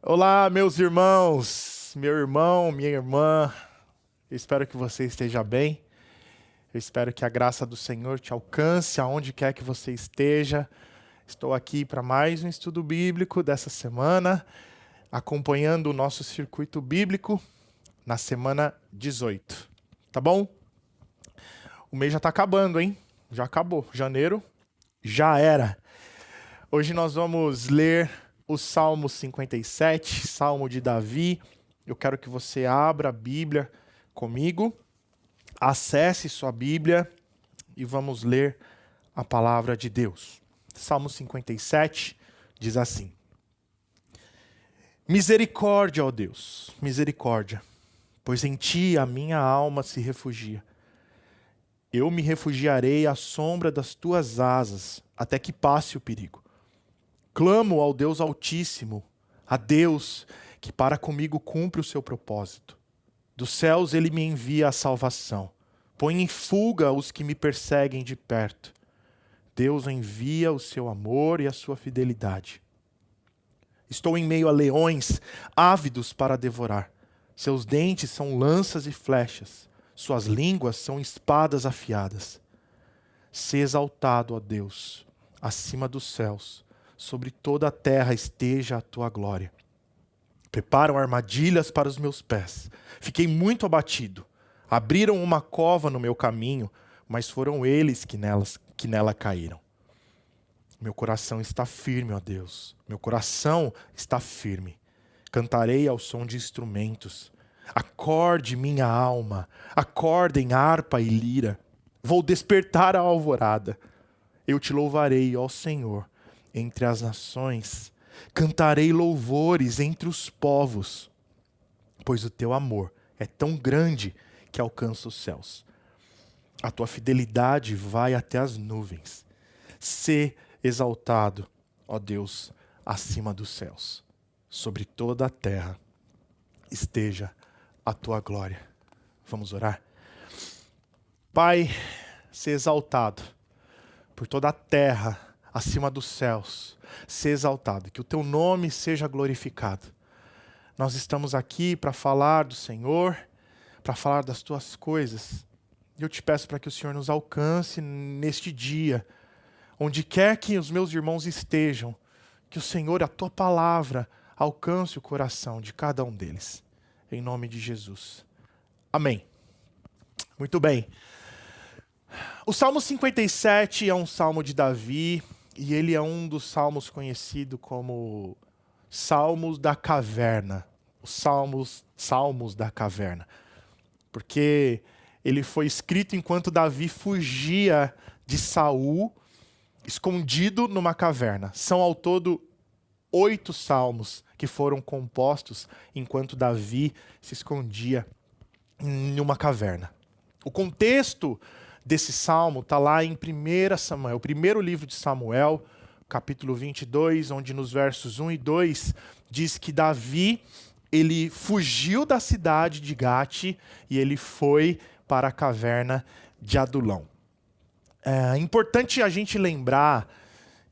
Olá, meus irmãos, meu irmão, minha irmã. Eu espero que você esteja bem. Eu espero que a graça do Senhor te alcance aonde quer que você esteja. Estou aqui para mais um estudo bíblico dessa semana, acompanhando o nosso circuito bíblico na semana 18. Tá bom? O mês já está acabando, hein? Já acabou. Janeiro já era. Hoje nós vamos ler o Salmo 57, Salmo de Davi. Eu quero que você abra a Bíblia comigo, acesse sua Bíblia e vamos ler a palavra de Deus. Salmo 57 diz assim: Misericórdia, ó Deus, misericórdia, pois em ti a minha alma se refugia. Eu me refugiarei à sombra das tuas asas, até que passe o perigo. Clamo ao Deus Altíssimo, a Deus que para comigo cumpre o seu propósito. Dos céus ele me envia a salvação. Põe em fuga os que me perseguem de perto. Deus envia o seu amor e a sua fidelidade. Estou em meio a leões, ávidos para devorar. Seus dentes são lanças e flechas. Suas línguas são espadas afiadas. Sê exaltado, ó Deus, acima dos céus. Sobre toda a terra esteja a tua glória. Preparam armadilhas para os meus pés. Fiquei muito abatido. Abriram uma cova no meu caminho, mas foram eles que nela caíram. Meu coração está firme, ó Deus. Meu coração está firme. Cantarei ao som de instrumentos. Acorde, minha alma. Acordem harpa e lira. Vou despertar a alvorada. Eu te louvarei, ó Senhor, entre as nações. Cantarei louvores entre os povos, pois o teu amor é tão grande que alcança os céus. A tua fidelidade vai até as nuvens. Sê exaltado, ó Deus, acima dos céus. Sobre toda a terra esteja a tua glória. Vamos orar? Pai, sê exaltado por toda a terra acima dos céus. Sê exaltado, que o teu nome seja glorificado. Nós estamos aqui para falar do Senhor, para falar das tuas coisas. E eu te peço para que o Senhor nos alcance neste dia, onde quer que os meus irmãos estejam, que o Senhor, a tua palavra, alcance o coração de cada um deles. Em nome de Jesus. Amém. Muito bem. O Salmo 57 é um salmo de Davi, e ele é um dos salmos conhecido como Salmos da Caverna. Os Salmos da Caverna. Porque ele foi escrito enquanto Davi fugia de Saul, escondido numa caverna. São ao todo 8 salmos que foram compostos enquanto Davi se escondia em uma caverna. O contexto desse salmo está lá em 1 Samuel, o primeiro livro de Samuel, capítulo 22, onde nos versos 1 e 2 diz que Davi, ele fugiu da cidade de Gate e ele foi para a caverna de Adulão. É importante a gente lembrar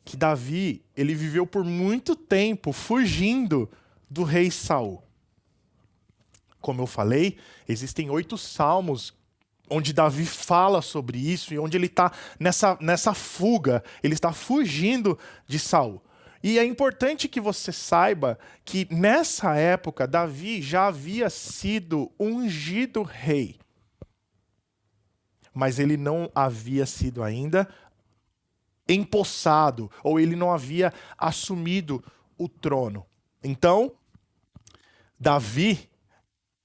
que Davi, ele viveu por muito tempo fugindo do rei Saul. Como eu falei, existem 8 salmos onde Davi fala sobre isso e onde ele está nessa fuga, ele está fugindo de Saul. E é importante que você saiba que nessa época Davi já havia sido ungido rei, mas ele não havia sido ainda empossado, ou ele não havia assumido o trono. Então, Davi,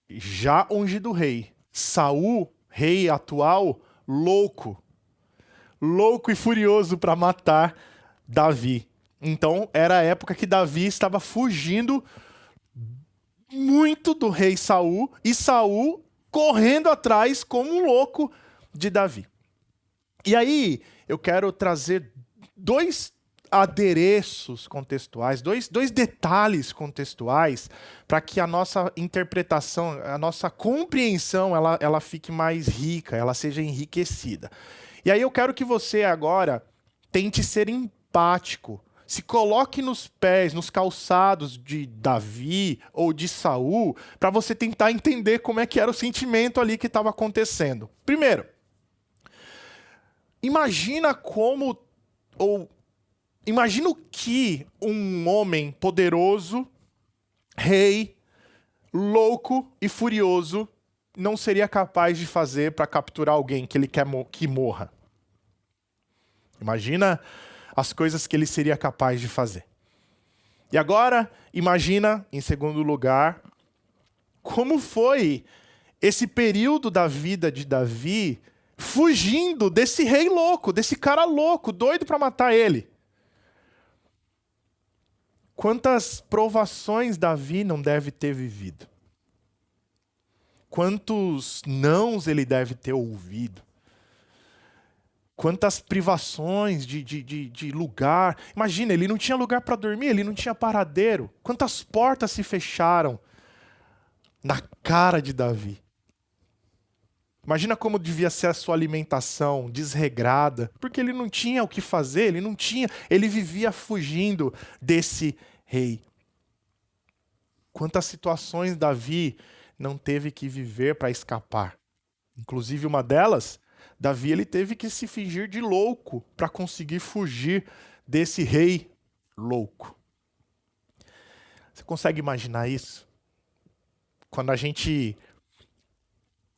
já ungido rei, Saul, rei atual, louco e furioso para matar Davi. Então, era a época que Davi estava fugindo muito do rei Saul e Saul correndo atrás como um louco de Davi. E aí, eu quero trazer 2 adereços contextuais, dois detalhes contextuais, para que a nossa interpretação, a nossa compreensão, ela fique mais rica, ela seja enriquecida. E aí eu quero que você agora tente ser empático, Se coloque nos pés, nos calçados de Davi ou de Saul, para você tentar entender como é que era o sentimento ali que estava acontecendo. Primeiro, imagina como, ou imagina o que um homem poderoso, rei, louco e furioso não seria capaz de fazer para capturar alguém que ele quer que morra. Imagina as coisas que ele seria capaz de fazer. E agora, imagina, em segundo lugar, como foi esse período da vida de Davi fugindo desse rei louco, desse cara louco, doido para matar ele. Quantas provações Davi não deve ter vivido? Quantos nãos ele deve ter ouvido? Quantas privações de lugar. Imagina, ele não tinha lugar para dormir, ele não tinha paradeiro. Quantas portas se fecharam na cara de Davi. Imagina como devia ser a sua alimentação desregrada, porque ele não tinha o que fazer, ele vivia fugindo desse rei. Quantas situações Davi não teve que viver para escapar. Inclusive uma delas, Davi ele teve que se fingir de louco para conseguir fugir desse rei louco. Você consegue imaginar isso? Quando a gente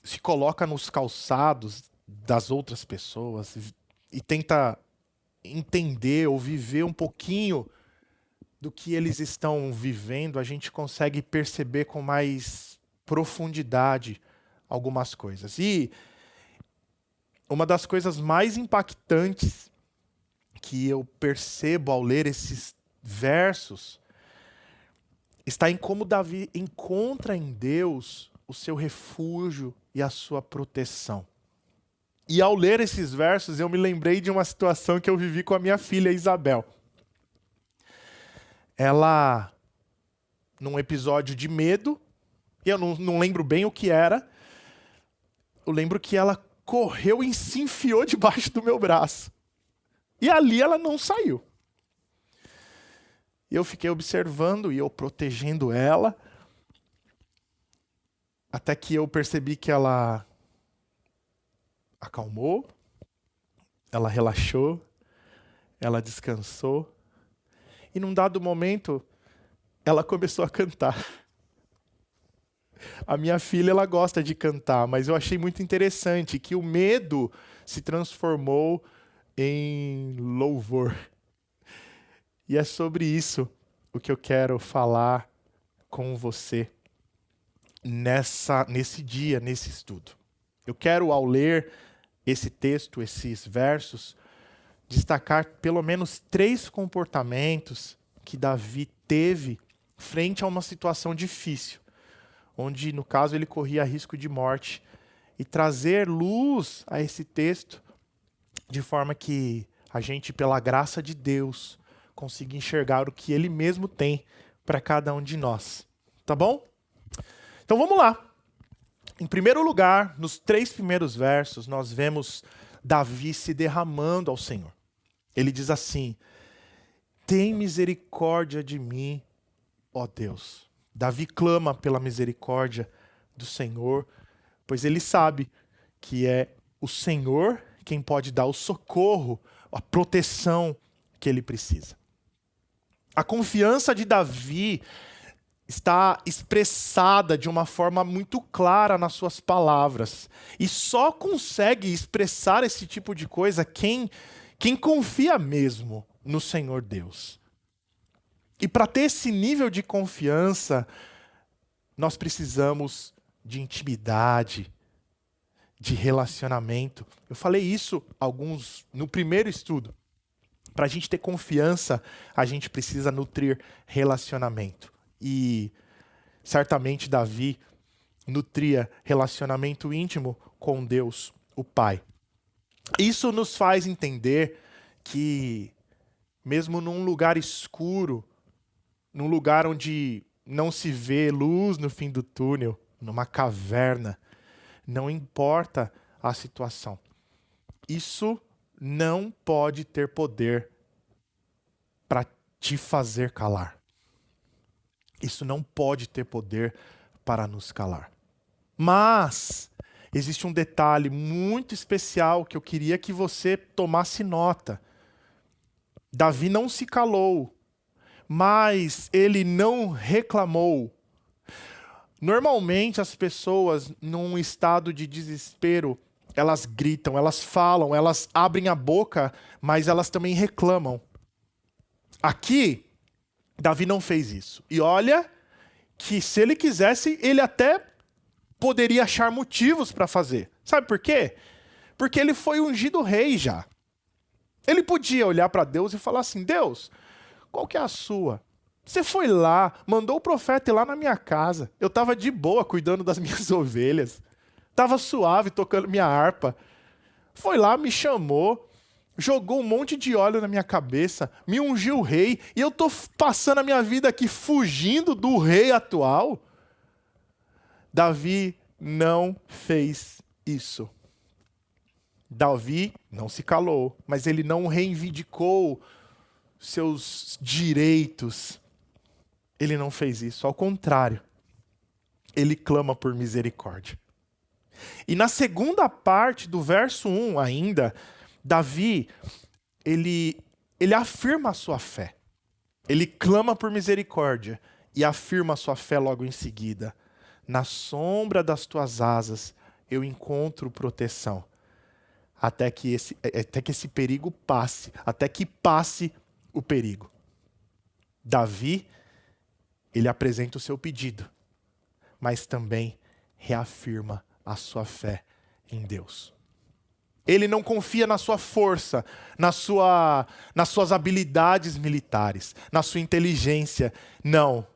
se coloca nos calçados das outras pessoas e tenta entender ou viver um pouquinho do que eles estão vivendo, a gente consegue perceber com mais profundidade algumas coisas. E uma das coisas mais impactantes que eu percebo ao ler esses versos está em como Davi encontra em Deus o seu refúgio e a sua proteção. E ao ler esses versos, eu me lembrei de uma situação que eu vivi com a minha filha Isabel. Ela, num episódio de medo, e eu não lembro bem o que era, eu lembro que ela correu e se enfiou debaixo do meu braço. E ali ela não saiu. Eu fiquei observando e eu protegendo ela, até que eu percebi que ela acalmou, ela relaxou, ela descansou. E num dado momento, ela começou a cantar. A minha filha, ela gosta de cantar, mas eu achei muito interessante que o medo se transformou em louvor. E é sobre isso o que eu quero falar com você nesse dia, nesse estudo. Eu quero, ao ler esse texto, esses versos, destacar pelo menos 3 comportamentos que Davi teve frente a uma situação difícil, onde, no caso, ele corria risco de morte, e trazer luz a esse texto de forma que a gente, pela graça de Deus, consiga enxergar o que Ele mesmo tem para cada um de nós. Tá bom? Então vamos lá. Em primeiro lugar, nos 3 primeiros versos, nós vemos Davi se derramando ao Senhor. Ele diz assim: tem misericórdia de mim, ó Deus. Davi clama pela misericórdia do Senhor, pois ele sabe que é o Senhor quem pode dar o socorro, a proteção que ele precisa. A confiança de Davi está expressada de uma forma muito clara nas suas palavras. E só consegue expressar esse tipo de coisa quem confia mesmo no Senhor Deus. E para ter esse nível de confiança, nós precisamos de intimidade, de relacionamento. Eu falei isso no primeiro estudo. Para a gente ter confiança, a gente precisa nutrir relacionamento. E certamente Davi nutria relacionamento íntimo com Deus, o Pai. Isso nos faz entender que, mesmo num lugar escuro, num lugar onde não se vê luz no fim do túnel, numa caverna, não importa a situação. Isso não pode ter poder para te fazer calar. Isso não pode ter poder para nos calar. Mas existe um detalhe muito especial que eu queria que você tomasse nota. Davi não se calou, mas ele não reclamou. Normalmente as pessoas, num estado de desespero, elas gritam, elas falam, elas abrem a boca, mas elas também reclamam. Aqui, Davi não fez isso. E olha que se ele quisesse, ele até poderia achar motivos para fazer. Sabe por quê? Porque ele foi ungido rei já. Ele podia olhar para Deus e falar assim: Deus, qual que é a sua? Você foi lá, mandou o profeta ir lá na minha casa. Eu estava de boa cuidando das minhas ovelhas. Estava suave tocando minha harpa. Foi lá, me chamou, jogou um monte de óleo na minha cabeça, me ungiu rei, e eu estou passando a minha vida aqui fugindo do rei atual. Davi não fez isso. Davi não se calou, mas ele não reivindicou seus direitos. Ele não fez isso, ao contrário. Ele clama por misericórdia. E na segunda parte do verso 1 ainda, Davi, ele afirma a sua fé. Ele clama por misericórdia e afirma a sua fé logo em seguida. Na sombra das tuas asas eu encontro proteção. Até que esse perigo passe. Até que passe o perigo. Davi, ele apresenta o seu pedido, mas também reafirma a sua fé em Deus. Ele não confia na sua força, nas suas habilidades militares, na sua inteligência. Não.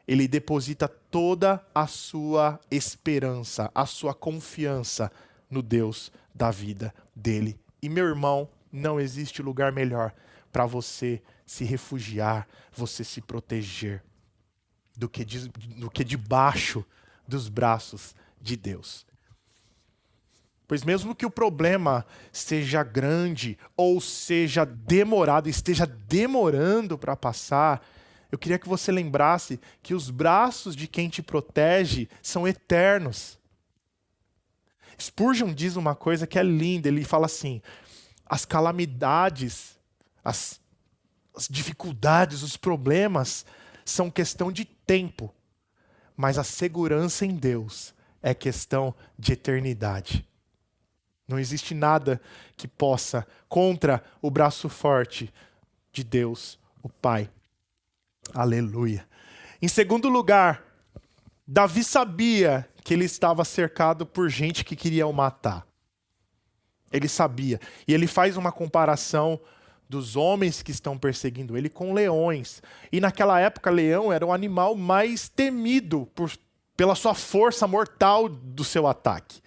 Ele deposita toda a sua esperança, a sua confiança no Deus da vida dele. E meu irmão, não existe lugar melhor para você se refugiar, você se proteger, do que debaixo dos braços de Deus. Pois mesmo que o problema seja grande ou seja demorado, esteja demorando para passar, eu queria que você lembrasse que os braços de quem te protege são eternos. Spurgeon diz uma coisa que é linda, ele fala assim: as calamidades, as dificuldades, os problemas são questão de tempo, mas a segurança em Deus é questão de eternidade. Não existe nada que possa contra o braço forte de Deus, o Pai. Aleluia. Em segundo lugar, Davi sabia que ele estava cercado por gente que queria o matar. Ele sabia. E ele faz uma comparação dos homens que estão perseguindo ele com leões. E naquela época, leão era o animal mais temido pela sua força mortal do seu ataque.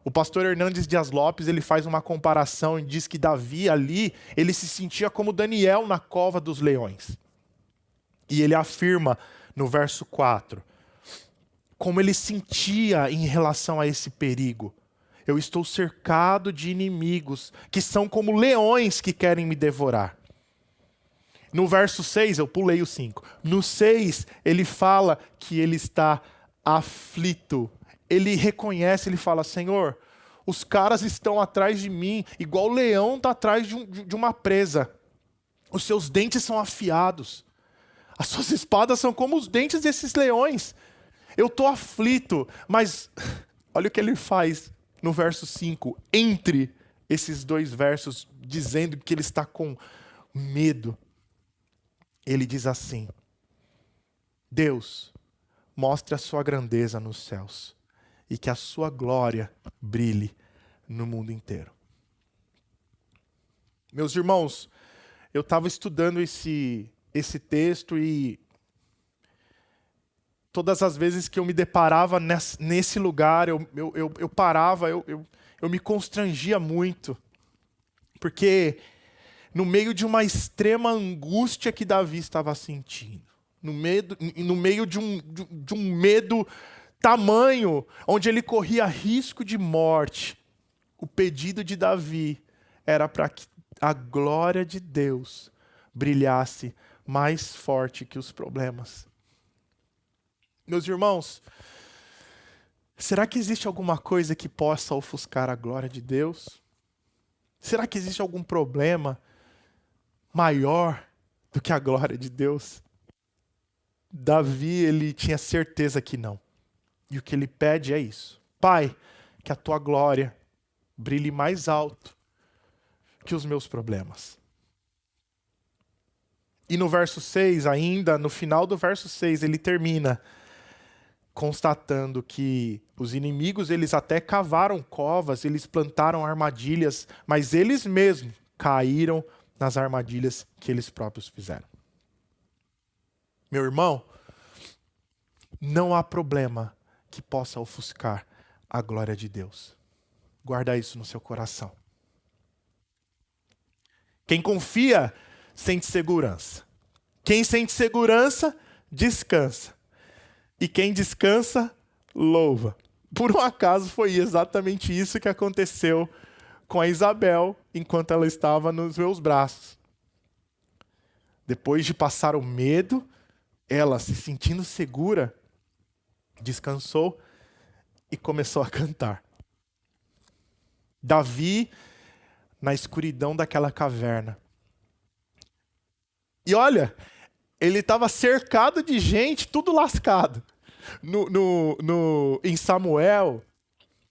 O pastor Hernandes Dias Lopes, ele faz uma comparação e diz que Davi ali, ele se sentia como Daniel na cova dos leões. E ele afirma no verso 4, como ele sentia em relação a esse perigo. Eu estou cercado de inimigos que são como leões que querem me devorar. No verso 6, eu pulei o 5. No 6, ele fala que ele está aflito. Ele reconhece, ele fala: Senhor, os caras estão atrás de mim, igual o leão está atrás de uma presa. Os seus dentes são afiados. As suas espadas são como os dentes desses leões. Eu estou aflito, mas olha o que ele faz no verso 5, entre esses dois versos, dizendo que ele está com medo. Ele diz assim: Deus, mostre a sua grandeza nos céus e que a sua glória brilhe no mundo inteiro. Meus irmãos, eu estava estudando esse texto e todas as vezes que eu me deparava nesse lugar, eu parava, eu me constrangia muito. Porque no meio de uma extrema angústia que Davi estava sentindo, no meio de um medo tamanho, onde ele corria risco de morte, o pedido de Davi era para que a glória de Deus brilhasse mais forte que os problemas. Meus irmãos, será que existe alguma coisa que possa ofuscar a glória de Deus? Será que existe algum problema maior do que a glória de Deus? Davi, ele tinha certeza que não. E o que ele pede é isso: Pai, que a tua glória brilhe mais alto que os meus problemas. E no verso 6, ainda, no final do verso 6, ele termina constatando que os inimigos, eles até cavaram covas, eles plantaram armadilhas, mas eles mesmos caíram nas armadilhas que eles próprios fizeram. Meu irmão, não há problema que possa ofuscar a glória de Deus. Guarda isso no seu coração. Quem confia, sente segurança. Quem sente segurança, descansa. E quem descansa, louva. Por um acaso foi exatamente isso que aconteceu com a Isabel enquanto ela estava nos meus braços. Depois de passar o medo, ela, se sentindo segura, descansou e começou a cantar. Davi, na escuridão daquela caverna. E olha, ele estava cercado de gente, tudo lascado. Em Samuel,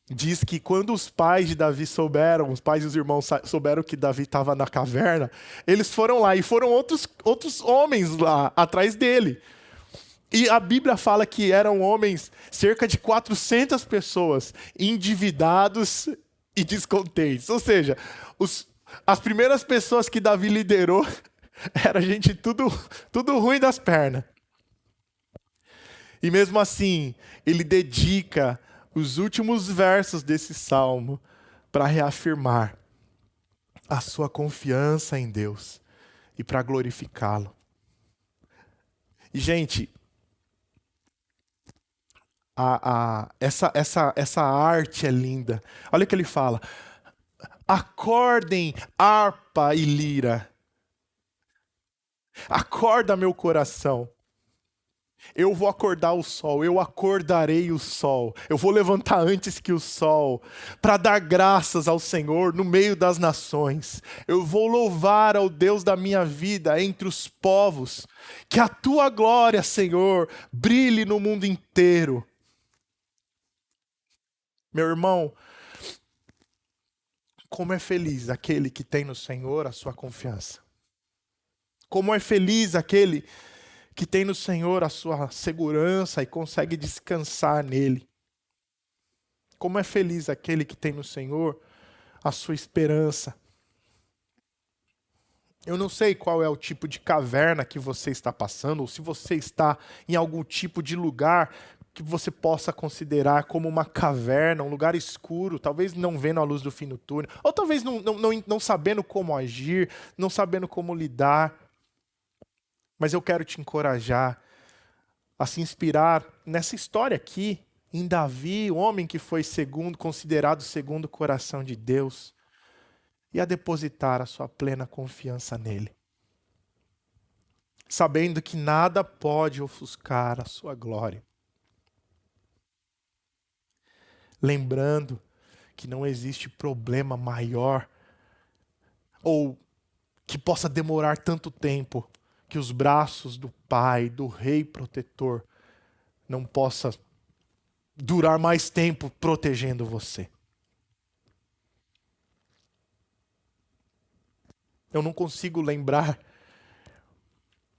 diz que quando os pais de Davi souberam, os pais e os irmãos souberam que Davi estava na caverna, eles foram lá e foram outros homens lá atrás dele. E a Bíblia fala que eram homens, cerca de 400 pessoas, endividados e descontentes. Ou seja, as primeiras pessoas que Davi liderou era gente tudo ruim das pernas. E mesmo assim, ele dedica os últimos versos desse salmo para reafirmar a sua confiança em Deus e para glorificá-lo. E, gente, essa arte é linda. Olha o que ele fala: acordem harpa e lira. Acorda meu coração. Eu vou acordar o sol, eu acordarei o sol. Eu vou levantar antes que o sol, para dar graças ao Senhor no meio das nações. Eu vou louvar ao Deus da minha vida entre os povos. Que a tua glória, Senhor, brilhe no mundo inteiro. Meu irmão, como é feliz aquele que tem no Senhor a sua confiança. Como é feliz aquele que tem no Senhor a sua segurança e consegue descansar nele. Como é feliz aquele que tem no Senhor a sua esperança. Eu não sei qual é o tipo de caverna que você está passando, ou se você está em algum tipo de lugar que você possa considerar como uma caverna, um lugar escuro, talvez não vendo a luz do fim do túnel, ou talvez não sabendo como agir, não sabendo como lidar. Mas eu quero te encorajar a se inspirar nessa história aqui, em Davi, o homem que foi considerado segundo o coração de Deus, e a depositar a sua plena confiança nele. Sabendo que nada pode ofuscar a sua glória. Lembrando que não existe problema maior ou que possa demorar tanto tempo que os braços do Pai, do Rei protetor, não possa durar mais tempo protegendo você. Eu não consigo lembrar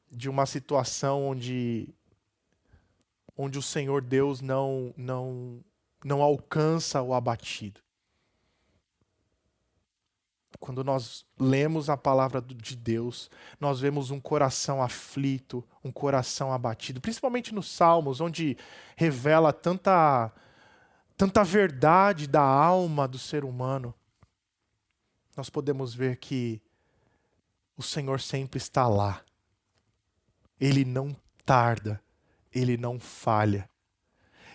de uma situação onde o Senhor Deus não alcança o abatido. Quando nós lemos a palavra de Deus, nós vemos um coração aflito, um coração abatido, principalmente nos Salmos, onde revela tanta verdade da alma do ser humano. Nós podemos ver que o Senhor sempre está lá. Ele não tarda, ele não falha.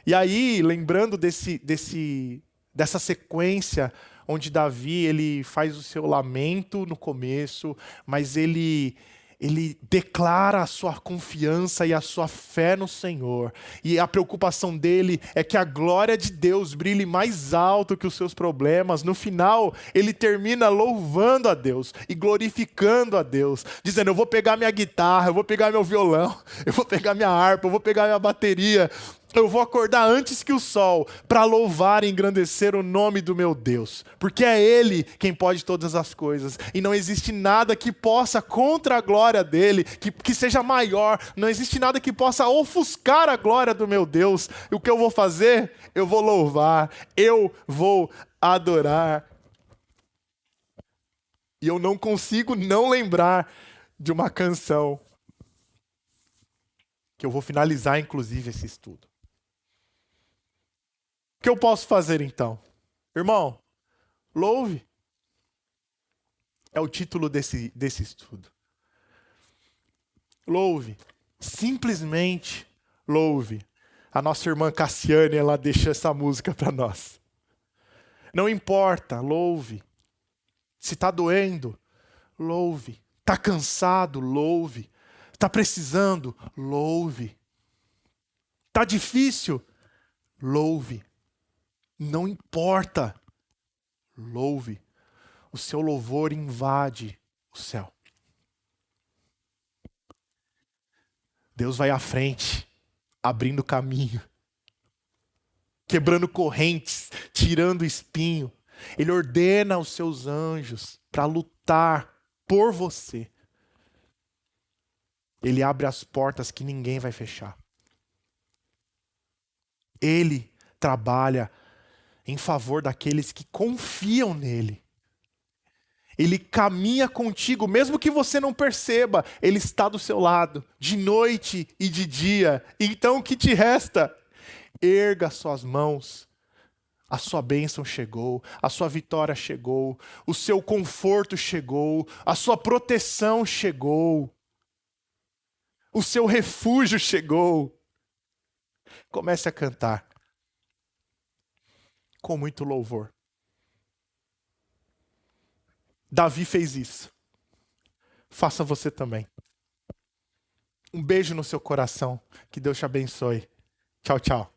E aí, lembrando dessa sequência onde Davi ele faz o seu lamento no começo, mas ele ele declara a sua confiança e a sua fé no Senhor. E a preocupação dele é que a glória de Deus brilhe mais alto que os seus problemas. No final, ele termina louvando a Deus e glorificando a Deus, dizendo: eu vou pegar minha guitarra, eu vou pegar meu violão, eu vou pegar minha harpa, eu vou pegar minha bateria, eu vou acordar antes que o sol para louvar e engrandecer o nome do meu Deus, porque é Ele quem pode todas as coisas, e não existe nada que possa, contra a glória dEle, que seja maior, não existe nada que possa ofuscar a glória do meu Deus. E o que eu vou fazer? Eu vou louvar, eu vou adorar. E eu não consigo não lembrar de uma canção, que eu vou finalizar inclusive esse estudo. O que eu posso fazer então? Irmão, louve. É o título desse estudo. Louve. Simplesmente louve. A nossa irmã Cassiane, ela deixa essa música para nós. Não importa, louve. Se está doendo, louve. Está cansado, louve. Está precisando, louve. Está difícil, louve. Não importa, louve. O seu louvor invade o céu. Deus vai à frente, abrindo caminho, quebrando correntes, tirando espinho. Ele ordena os seus anjos para lutar por você. Ele abre as portas que ninguém vai fechar. Ele trabalha em favor daqueles que confiam nele. Ele caminha contigo, mesmo que você não perceba, ele está do seu lado, de noite e de dia. Então o que te resta? Erga suas mãos. A sua bênção chegou, a sua vitória chegou, o seu conforto chegou, a sua proteção chegou, o seu refúgio chegou. Comece a cantar com muito louvor. Davi fez isso. Faça você também. Um beijo no seu coração. Que Deus te abençoe. Tchau, tchau.